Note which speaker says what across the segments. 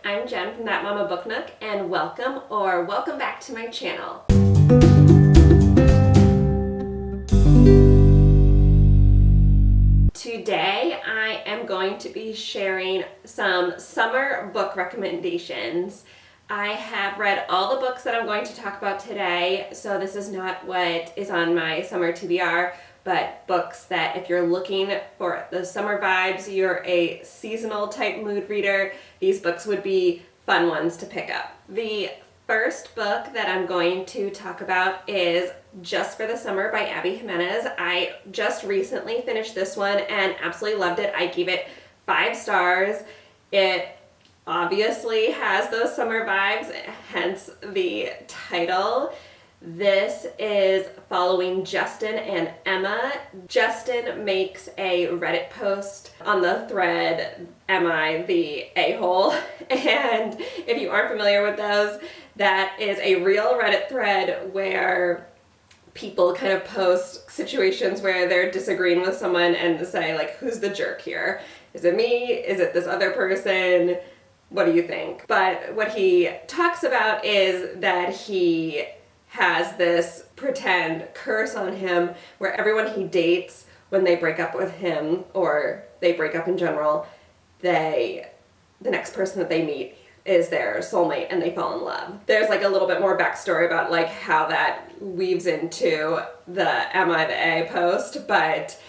Speaker 1: I'm Jen from That Mama Book Nook, and welcome back to my channel. Today I am going to be sharing some summer book recommendations. I have read all the books that I'm going to talk about today, so this is not what is on my summer TBR, but books that if you're looking for the summer vibes, you're a seasonal type mood reader, these books would be fun ones to pick up. The first book that I'm going to talk about is Just for the Summer by Abby Jimenez. I just recently finished this one and absolutely loved it. I gave it 5 stars. It obviously has those summer vibes, hence the title. This is following Justin and Emma. Justin makes a Reddit post on the thread, Am I the A-hole? And if you aren't familiar with those, that is a real Reddit thread where people kind of post situations where they're disagreeing with someone and say, like, who's the jerk here? Is it me? Is it this other person? What do you think? But what he talks about is that he has this pretend curse on him where everyone he dates, when they break up with him or they break up in general, the next person that they meet is their soulmate and they fall in love. There's like a little bit more backstory about like how that weaves into the Am I the A post, but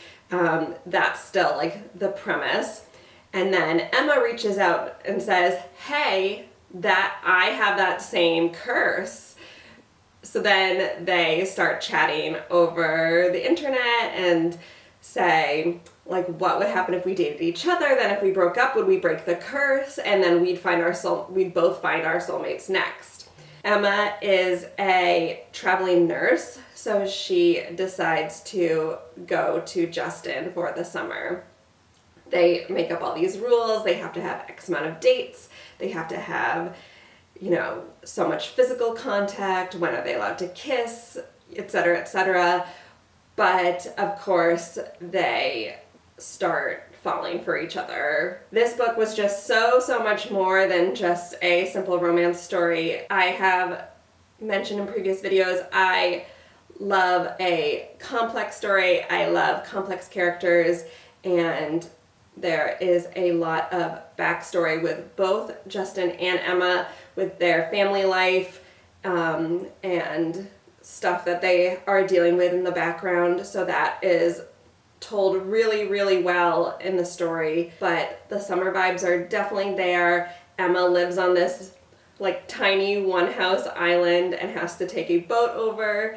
Speaker 1: that's still like the premise. And then Emma reaches out and says, hey, that I have that same curse. So then they start chatting over the internet and say, like, what would happen if we dated each other? Then if we broke up, would we break the curse? And then we'd both find our soulmates next. Emma is a traveling nurse, so she decides to go to Justin for the summer. They make up all these rules. They have to have X amount of dates. They have to have, so much physical contact. When are they allowed to kiss, etc., etc. But of course, they start falling for each other. This book was just so much more than just a simple romance story. I have mentioned in previous videos, I love a complex story. I love complex characters, and there is a lot of backstory with both Justin and Emma, with their family life and stuff that they are dealing with in the background. So that is told really, really well in the story. But the summer vibes are definitely there. Emma lives on this like tiny one-house island and has to take a boat over.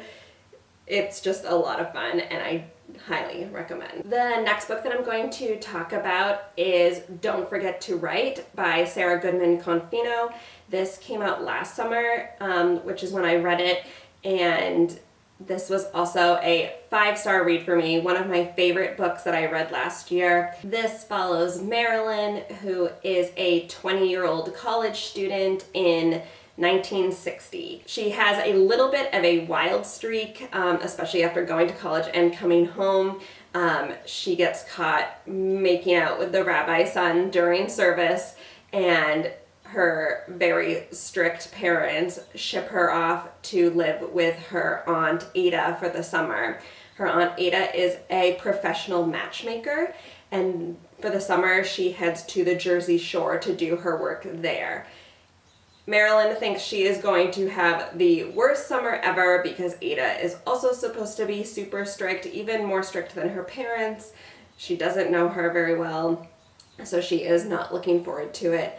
Speaker 1: It's just a lot of fun, and I highly recommend. The next book that I'm going to talk about is Don't Forget to Write by Sarah Goodman Confino. This came out last summer, which is when I read it, and this was also a 5-star read for me, one of my favorite books that I read last year. This follows Marilyn, who is a 20-year-old college student in 1960. She has a little bit of a wild streak, especially after going to college and coming home. She gets caught making out with the rabbi's son during service, and her very strict parents ship her off to live with her Aunt Ada for the summer. Her Aunt Ada is a professional matchmaker, and for the summer she heads to the Jersey Shore to do her work there. Marilyn thinks she is going to have the worst summer ever because Ada is also supposed to be super strict, even more strict than her parents. She doesn't know her very well, so she is not looking forward to it.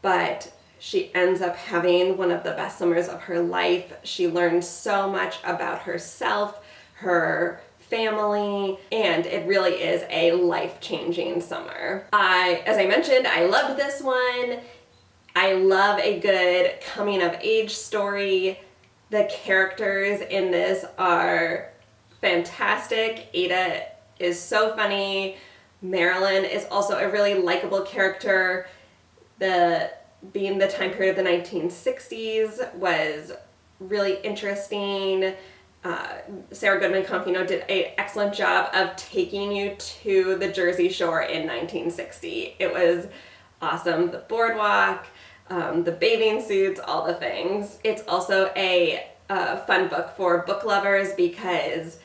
Speaker 1: But she ends up having one of the best summers of her life. She learns so much about herself, her family, and it really is a life-changing summer. As I mentioned, I loved this one. I love a good coming-of-age story. The characters in this are fantastic. Ada is so funny. Marilyn is also a really likable character. Being the time period of the 1960s was really interesting. Sarah Goodman Confino did an excellent job of taking you to the Jersey Shore in 1960. It was awesome. The boardwalk, the bathing suits, all the things. It's also a fun book for book lovers because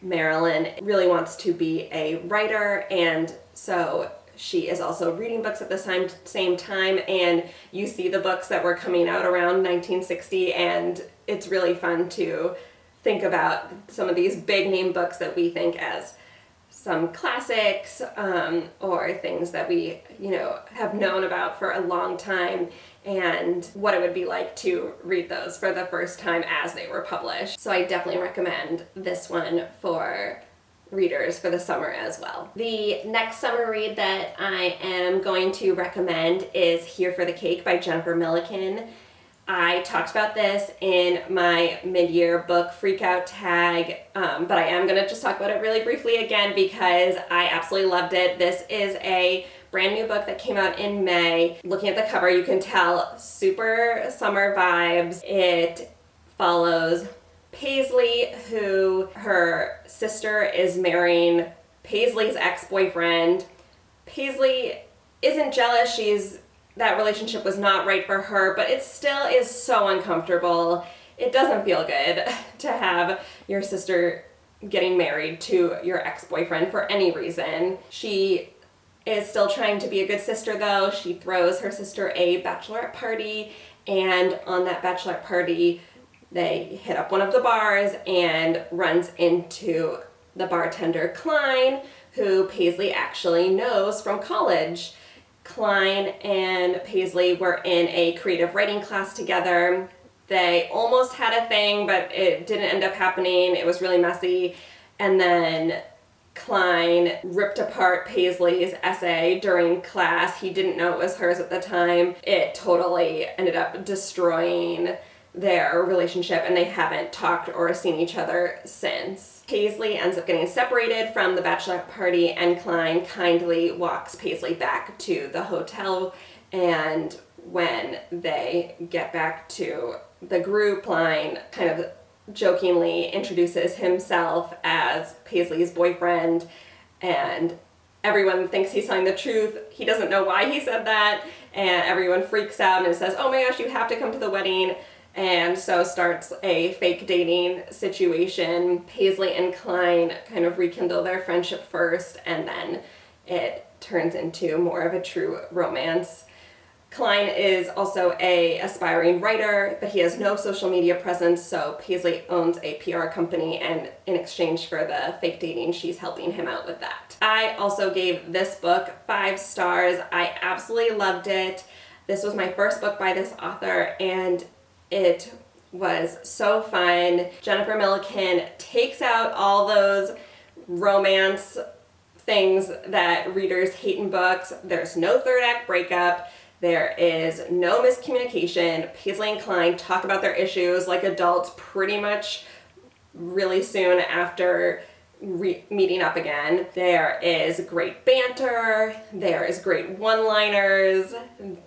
Speaker 1: Marilyn really wants to be a writer, and so she is also reading books at the same time, and you see the books that were coming out around 1960, and it's really fun to think about some of these big name books that we think as some classics, or things that we, have known about for a long time, and what it would be like to read those for the first time as they were published. So I definitely recommend this one for readers for the summer as well. The next summer read that I am going to recommend is Here for the Cake by Jennifer Milliken. I talked about this in my mid-year book freakout tag, but I am going to just talk about it really briefly again because I absolutely loved it. This is a brand new book that came out in May. Looking at the cover, you can tell super summer vibes. It follows Paisley, who her sister is marrying Paisley's ex-boyfriend. Paisley isn't jealous. That relationship was not right for her, but it still is so uncomfortable. It doesn't feel good to have your sister getting married to your ex-boyfriend for any reason. She is still trying to be a good sister though. She throws her sister a bachelorette party, and on that bachelorette party, they hit up one of the bars and runs into the bartender Klein, who Paisley actually knows from college. Klein and Paisley were in a creative writing class together. They almost had a thing, but it didn't end up happening. It was really messy. And then Klein ripped apart Paisley's essay during class. He didn't know it was hers at the time. It totally ended up destroying their relationship, and they haven't talked or seen each other since. Paisley ends up getting separated from the bachelorette party, and Klein kindly walks Paisley back to the hotel, and when they get back to the group, Klein kind of jokingly introduces himself as Paisley's boyfriend, and everyone thinks he's telling the truth. He doesn't know why he said that, and everyone freaks out and says, "Oh my gosh, you have to come to the wedding." And so starts a fake dating situation. Paisley and Klein kind of rekindle their friendship first, and then it turns into more of a true romance. Klein is also an aspiring writer, but he has no social media presence, so Paisley owns a PR company, and in exchange for the fake dating, she's helping him out with that. I also gave this book 5 stars. I absolutely loved it. This was my first book by this author, and it was so fun. Jennifer Milliken takes out all those romance things that readers hate in books. There's no third act breakup. There is no miscommunication. Paisley and Klein talk about their issues like adults pretty much really soon after meeting up again. There is great banter. There is great one-liners.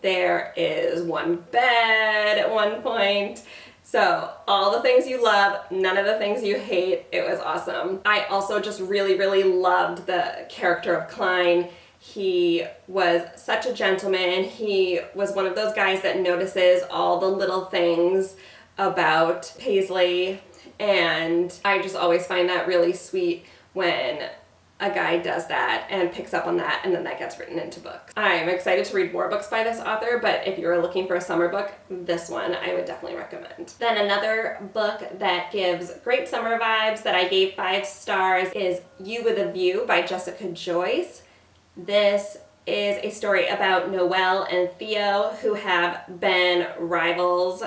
Speaker 1: There is one bed at one point. So all the things you love, none of the things you hate. It was awesome. I also just really, really loved the character of Klein. He was such a gentleman. He was one of those guys that notices all the little things about Paisley, and I just always find that really sweet when a guy does that and picks up on that, and then that gets written into books. I'm excited to read more books by this author, but if you're looking for a summer book, this one I would definitely recommend. Then another book that gives great summer vibes that I gave 5 stars is You with a View by Jessica Joyce. This is a story about Noelle and Theo, who have been rivals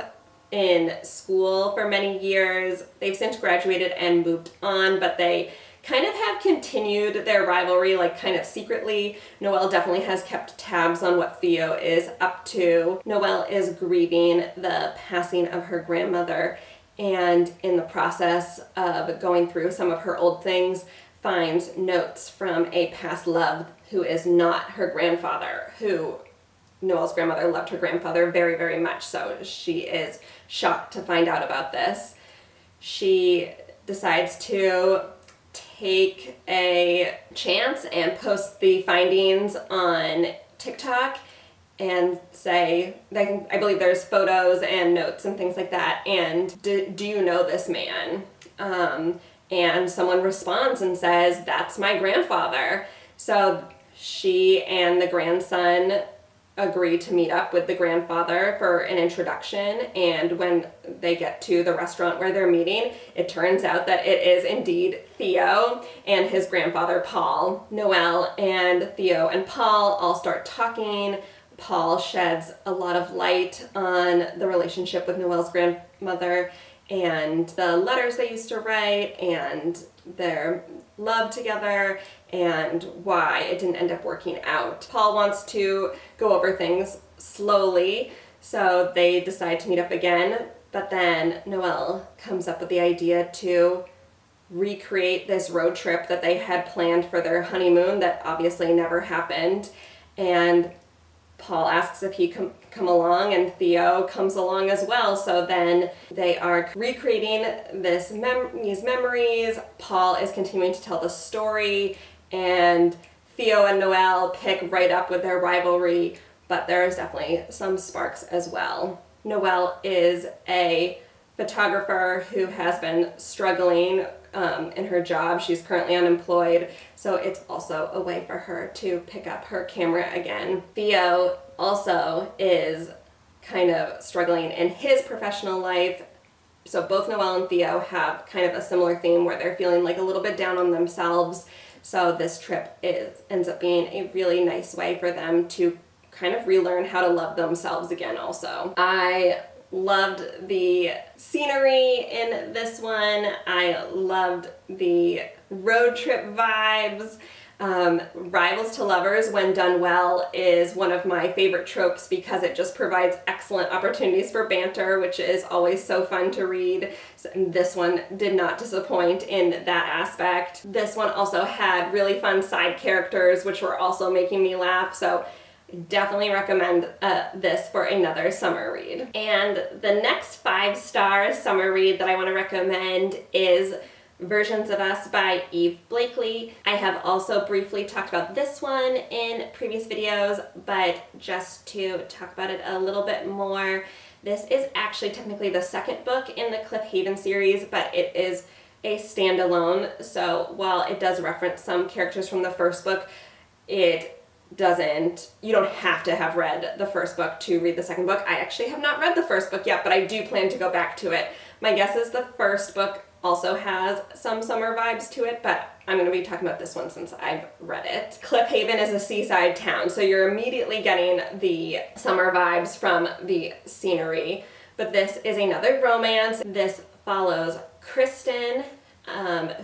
Speaker 1: in school for many years. They've since graduated and moved on, but they kind of have continued their rivalry, like kind of secretly. Noelle definitely has kept tabs on what Theo is up to. Noelle is grieving the passing of her grandmother, and in the process of going through some of her old things, finds notes from a past love who is not her grandfather, who Noelle's grandmother loved her grandfather very, very much, so she is shocked to find out about this. She decides to take a chance and post the findings on TikTok, and say, I believe there's photos and notes and things like that, and do you know this man? And someone responds and says, that's my grandfather. So she and the grandson agree to meet up with the grandfather for an introduction, and when they get to the restaurant where they're meeting, it turns out that it is indeed Theo and his grandfather Paul. Noelle and Theo and Paul all start talking. Paul sheds a lot of light on the relationship with Noelle's grandmother and the letters they used to write and their love together and why it didn't end up working out. Paul wants to go over things slowly, so they decide to meet up again, but then Noelle comes up with the idea to recreate this road trip that they had planned for their honeymoon that obviously never happened, and Paul asks if he come along, and Theo comes along as well. So then they are recreating these memories. Paul is continuing to tell the story, and Theo and Noelle pick right up with their rivalry, but there's definitely some sparks as well. Noelle is a photographer who has been struggling in her job. She's currently unemployed, so it's also a way for her to pick up her camera again. Theo also is kind of struggling in his professional life, so both Noelle and Theo have kind of a similar theme where they're feeling like a little bit down on themselves, so this trip ends up being a really nice way for them to kind of relearn how to love themselves again also. I loved the scenery in this one. I loved the road trip vibes. Rivals to lovers, when done well, is one of my favorite tropes because it just provides excellent opportunities for banter, which is always so fun to read. This one did not disappoint in that aspect. This one also had really fun side characters, which were also making me laugh, so definitely recommend this for another summer read. And the next 5-star summer read that I want to recommend is Versions of Us by Eve Blakely. I have also briefly talked about this one in previous videos, but just to talk about it a little bit more, this is actually technically the second book in the Cliff Haven series, but it is a standalone, so while it does reference some characters from the first book, you don't have to have read the first book to read the second book. I actually have not read the first book yet, but I do plan to go back to it. My guess is the first book also has some summer vibes to it, but I'm going to be talking about this one since I've read it. Cliff Haven is a seaside town, so you're immediately getting the summer vibes from the scenery, but this is another romance. This follows Kristen,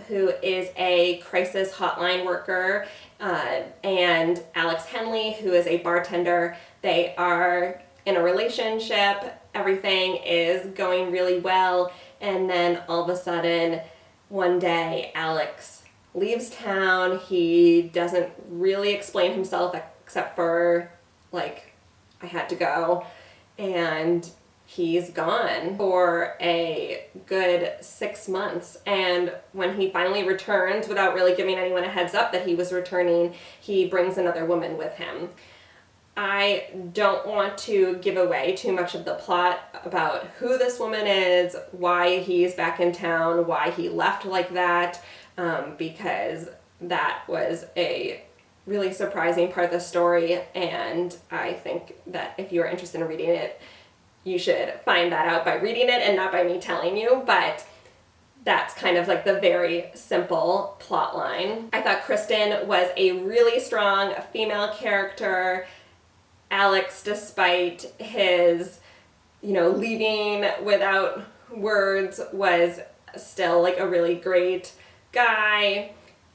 Speaker 1: who is a crisis hotline worker, and Alex Henley, who is a bartender. They are in a relationship, everything is going really well, and then all of a sudden, one day, Alex leaves town. He doesn't really explain himself except for, like, I had to go, and he's gone for a good 6 months, and when he finally returns, without really giving anyone a heads up that he was returning, he brings another woman with him. I don't want to give away too much of the plot about who this woman is, why he's back in town, why he left like that, because that was a really surprising part of the story, and I think that if you're interested in reading it, you should find that out by reading it and not by me telling you, but that's kind of like the very simple plot line. I thought Kristen was a really strong female character. Alex, despite his, leaving without words, was still like a really great guy.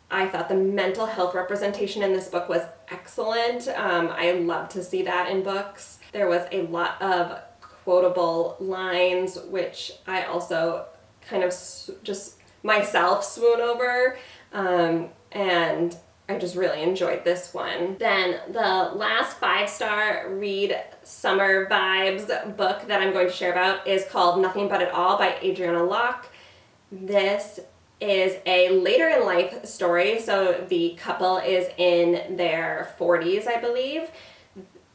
Speaker 1: I thought the mental health representation in this book was excellent. I love to see that in books. There was a lot of quotable lines, which I also kind of just myself swoon over, and I just really enjoyed this one. Then the last 5-star read summer vibes book that I'm going to share about is called Nothing But It All by Adriana Locke. This is a later in life story, so the couple is in their 40s, I believe.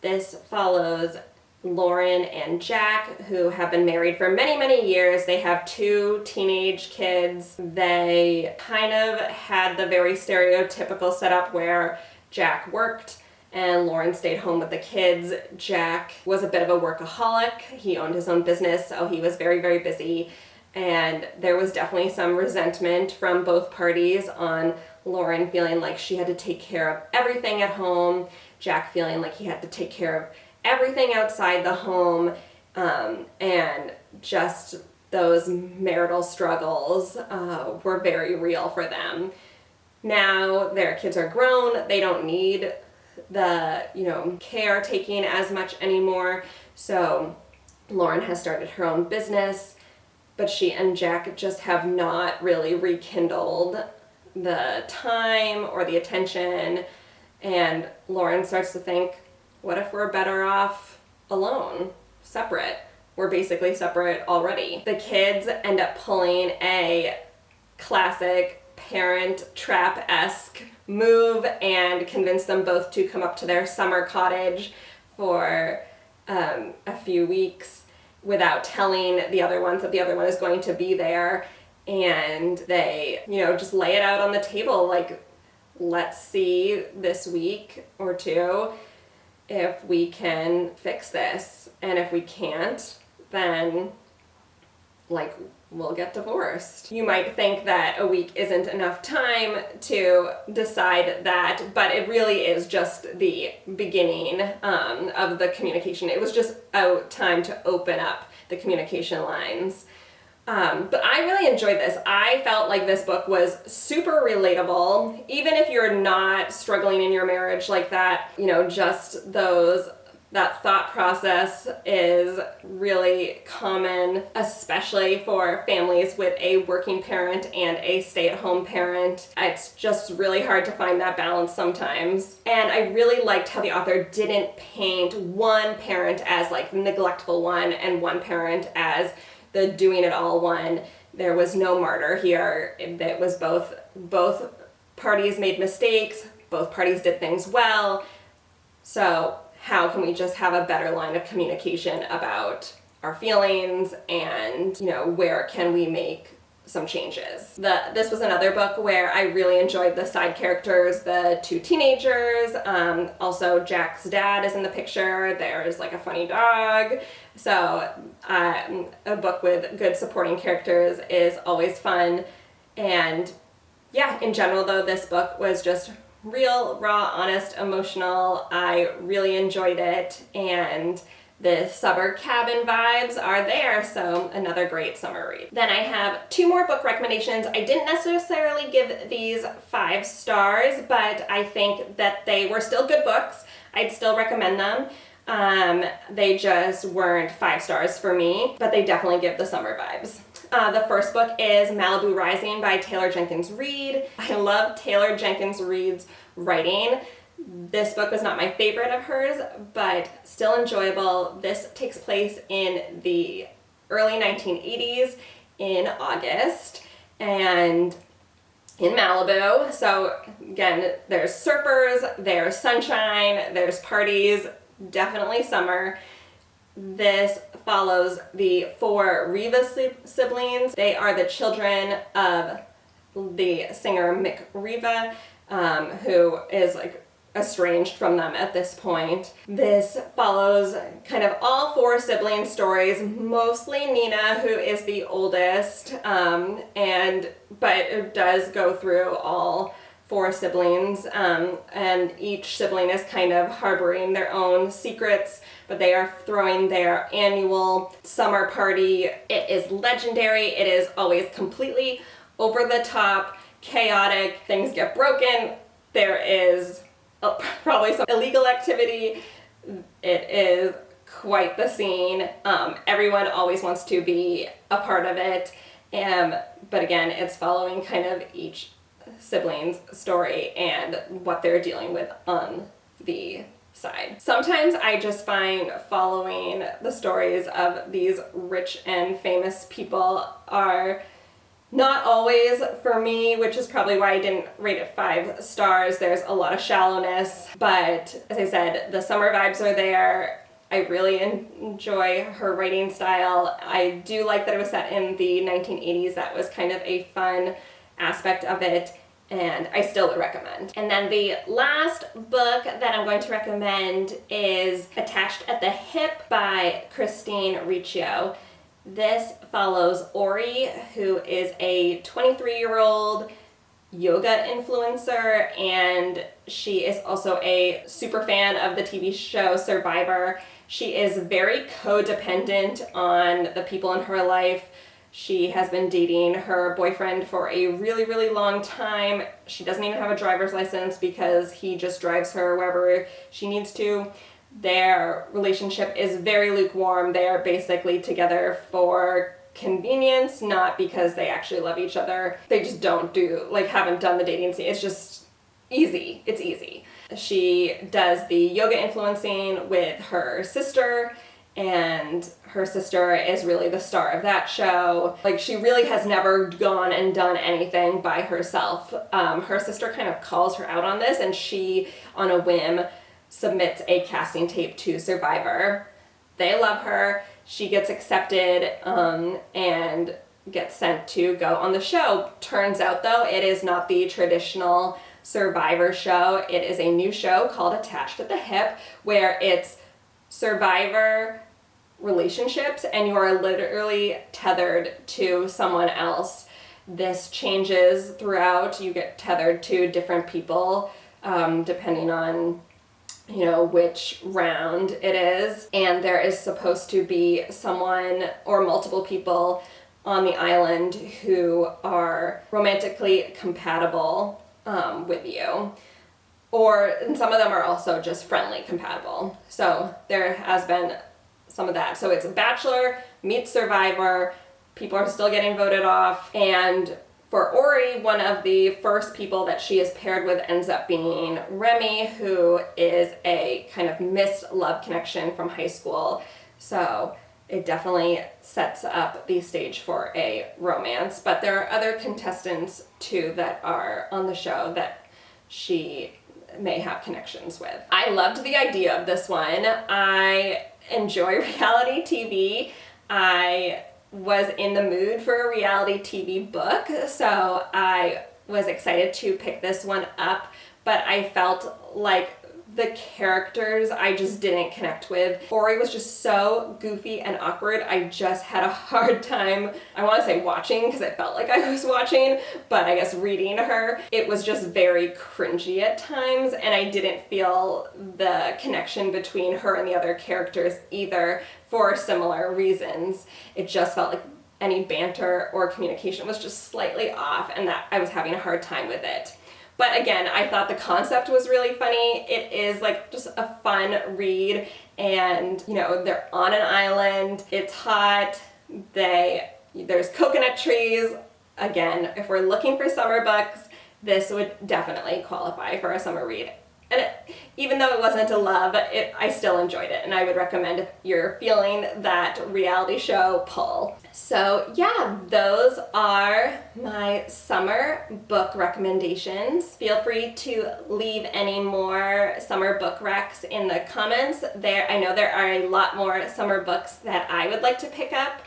Speaker 1: This follows Lauren and Jack, who have been married for many, many years. They have 2 teenage kids. They kind of had the very stereotypical setup where Jack worked and Lauren stayed home with the kids. Jack was a bit of a workaholic. He owned his own business, so he was very, very busy. And there was definitely some resentment from both parties on Lauren feeling like she had to take care of everything at home, Jack feeling like he had to take care of everything outside the home, and just those marital struggles were very real for them. Now their kids are grown, they don't need the, caretaking as much anymore, so Lauren has started her own business, but she and Jack just have not really rekindled the time or the attention, and Lauren starts to think, what if we're better off alone, separate? We're basically separate already. The kids end up pulling a classic Parent Trap-esque move and convince them both to come up to their summer cottage for a few weeks without telling the other ones that the other one is going to be there. And they, just lay it out on the table, like, let's see this week or 2 if we can fix this. And if we can't, then, we'll get divorced. You might think that a week isn't enough time to decide that, but it really is just the beginning of the communication. It was just a time to open up the communication lines. But I really enjoyed this. I felt like this book was super relatable, even if you're not struggling in your marriage like that, just that thought process is really common, especially for families with a working parent and a stay-at-home parent. It's just really hard to find that balance sometimes. And I really liked how the author didn't paint one parent as the neglectful one and one parent as the doing it all one. There was no martyr here. It was both parties made mistakes, both parties did things well. So how can we just have a better line of communication about our feelings and, where can we make some changes? This was another book where I really enjoyed the side characters, the 2 teenagers. Also, Jack's dad is in the picture. There's a funny dog. So a book with good supporting characters is always fun. And yeah, in general though, this book was just real, raw, honest, emotional. I really enjoyed it, and the summer cabin vibes are there, so another great summer read. Then I have 2 more book recommendations. I didn't necessarily give these 5 stars, but I think that they were still good books. I'd still recommend them. They just weren't 5 stars for me, but they definitely give the summer vibes. The first book is Malibu Rising by Taylor Jenkins Reid. I love Taylor Jenkins Reid's writing. This book was not my favorite of hers, but still enjoyable. This takes place in the early 1980s in August and in Malibu. So again, there's surfers, there's sunshine, there's parties, definitely summer. This follows the 4 Riva siblings. They are the children of the singer Mick Riva, who is estranged from them at this point. This follows kind of all 4 sibling stories, mostly Nina, who is the oldest, but it does go through all 4 siblings, and each sibling is kind of harboring their own secrets, but they are throwing their annual summer party. It is legendary. It is always completely over the top, chaotic. Things get broken. There is probably some illegal activity. It is quite the scene. Everyone always wants to be a part of it. But again, it's following kind of each sibling's story and what they're dealing with on the side. Sometimes I just find following the stories of these rich and famous people are Not always for me, which is probably why I didn't rate it 5 stars. There's a lot of shallowness, but as I said, the summer vibes are there. I really enjoy her writing style. I do like that it was set in the 1980s. That was kind of a fun aspect of it, and I still would recommend. And then the last book that I'm going to recommend is Attached at the Hip by Christine Riccio. This follows Ori, who is a 23-year-old yoga influencer, and she is also a super fan of the TV show Survivor. She is very codependent on the people in her life. She has been dating her boyfriend for a really, really long time. She doesn't even have a driver's license because he just drives her wherever she needs to. Their relationship is very lukewarm. They are basically together for convenience, not because they actually love each other. They just haven't done the dating scene. It's just easy. It's easy. She does the yoga influencing with her sister, and her sister is really the star of that show. Like, she really has never gone and done anything by herself. Her sister kind of calls her out on this, and she, on a whim, submits a casting tape to Survivor. They love her. She gets accepted and gets sent to go on the show. Turns out, though, it is not the traditional Survivor show. It is a new show called Attached at the Hip, where it's Survivor relationships and you are literally tethered to someone else. This changes throughout. You get tethered to different people depending on which round it is, and there is supposed to be someone or multiple people on the island who are romantically compatible with you, and some of them are also just friendly compatible. So there has been some of that. So it's a Bachelor meets Survivor. People are still getting voted off, and for Ori, one of the first people that she is paired with ends up being Remy, who is a kind of missed love connection from high school. So it definitely sets up the stage for a romance. But there are other contestants, too, that are on the show that she may have connections with. I loved the idea of this one. I enjoy reality TV. I was in the mood for a reality TV book, so I was excited to pick this one up, but I felt like the characters I just didn't connect with. Ori was just so goofy and awkward. I just had a hard time, I want to say watching, because it felt like I was watching, but I guess reading her. It was just very cringy at times, and I didn't feel the connection between her and the other characters either, for similar reasons. It just felt like any banter or communication was just slightly off, and that I was having a hard time with it. But again, I thought the concept was really funny. It is like just a fun read, and they're on an island, it's hot, there's coconut trees. Again, if we're looking for summer books, this would definitely qualify for a summer read. And even though it wasn't a love, I still enjoyed it, and I would recommend if you're feeling that reality show pull. So yeah, those are my summer book recommendations. Feel free to leave any more summer book recs in the comments. I know there are a lot more summer books that I would like to pick up,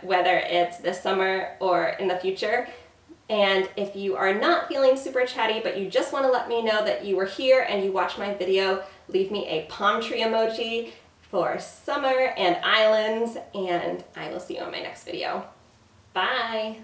Speaker 1: whether it's this summer or in the future. And if you are not feeling super chatty, but you just want to let me know that you were here and you watched my video, leave me a palm tree emoji for summer and islands, and I will see you on my next video. Bye!